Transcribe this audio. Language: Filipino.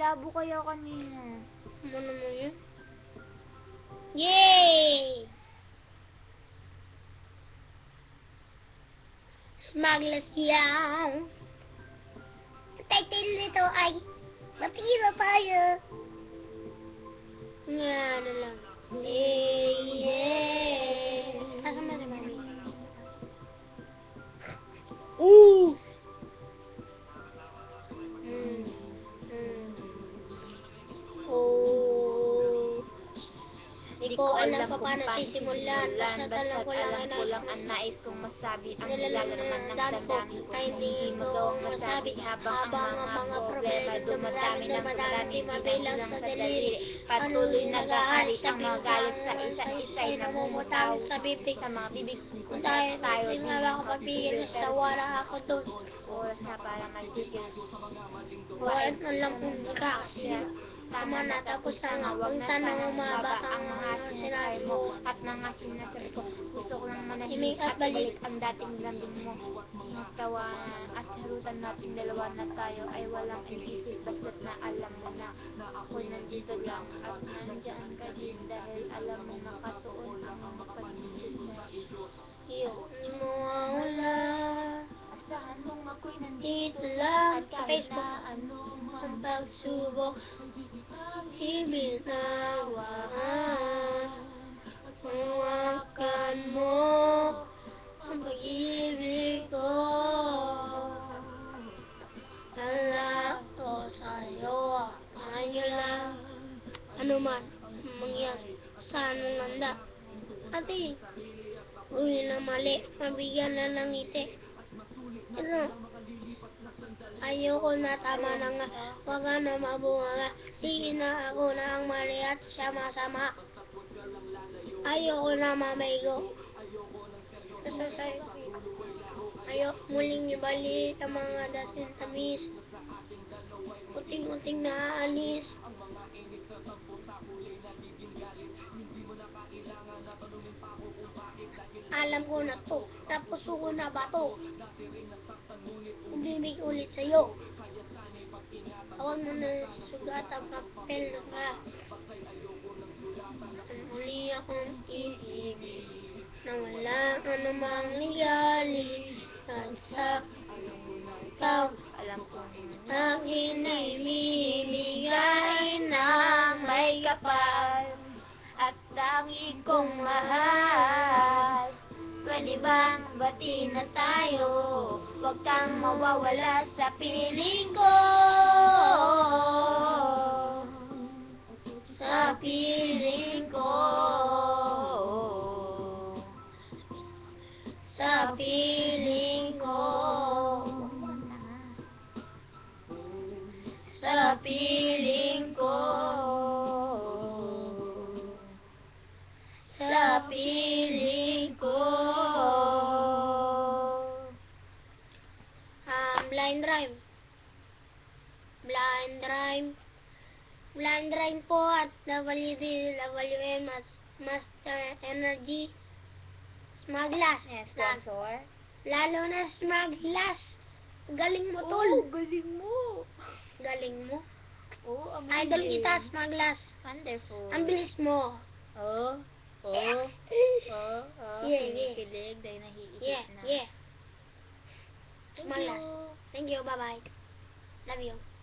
Labo kayo kanina. Ano naman yun? Yay! Smuggler's yan. Ang title nito ay Mapira Tayo. Nga, ano lang. Yeah. Asa mo si Mami? Ooh! Oh. Hindi ko alam pa paano sisimulan. Basta alam ko lang ang nais kong magsabi. Ang nilalaman ng damdamin ko ay hindi magawang ko masabi habang ang mga problema dumadami ng di mabilang sa daliri. Patuloy nag-aalis ang mga galit sa isa't isa'y namumutaw sa bibig. Sa mga bibig Kung tayo di makakapigil sa wala ako doon. Oras na para magtigil. Walat na lang kung kakasya. Tama na, tapos na nga. Huwag sanang umaba ang mga sinabi mo at mga sinasabi ko. Gusto ko lang manahimik manahimik at balik ang dating lambing mo. Nagtawanan at harutan natin dalawa na tayo ay walang inisip. Basta't na alam mo na ako'y nandito lang at nandyan ka din dahil alam mo nakatuon ang mga pag-isip mo. Iyo mawawala. Asahan mong ako'y Dito lang at sa kahit Facebook. na ano Ang pagsubok ibinawaan. Hawakan mo ang pag-ibig ko. Hala ko sa'yo. Ayaw lang. Ano man mangyari sa anong landa. Ate, uli na mali. Mabigyan na ng ngiti. Ito. Ayoko na, tama na nga. Huwag ka na mabunga. Sige na, ako na ang mali at siya masama. Ayoko na mamaigo. Ayoko muling ibalik ang mga dating tamis. Uting-uting na aalis. Alam ko na to. Tapos ko na ba to? Umibig ulit sa'yo. Huwag mo na sugat ang papel ka. Muli akong iibig na walang anumang ligali. Sa ikaw, Alam kong aking naibibigay ng may kapal at tangi kong mahal. Pwede bang bati na tayo? Huwag kang mawawala sa piling ko. Sa piling ko. Sa piling ko. Sa piling ko. Sa piling ko. Blind rhyme. Blind rhyme. Blind rhyme po at WD, WM at Master Energy. Smaglas. sponsor. Lalo na Smaglas. Galing mo, tol. Oh, galing mo. Galing mo. Oh, Idol kita, Smaglas. Wonderful. Ang bilis mo. Oh. Yeah, Kinikilig dahil nahiigit na. yeah. Thank Smaglas. you. Thank you, bye-bye. Love you.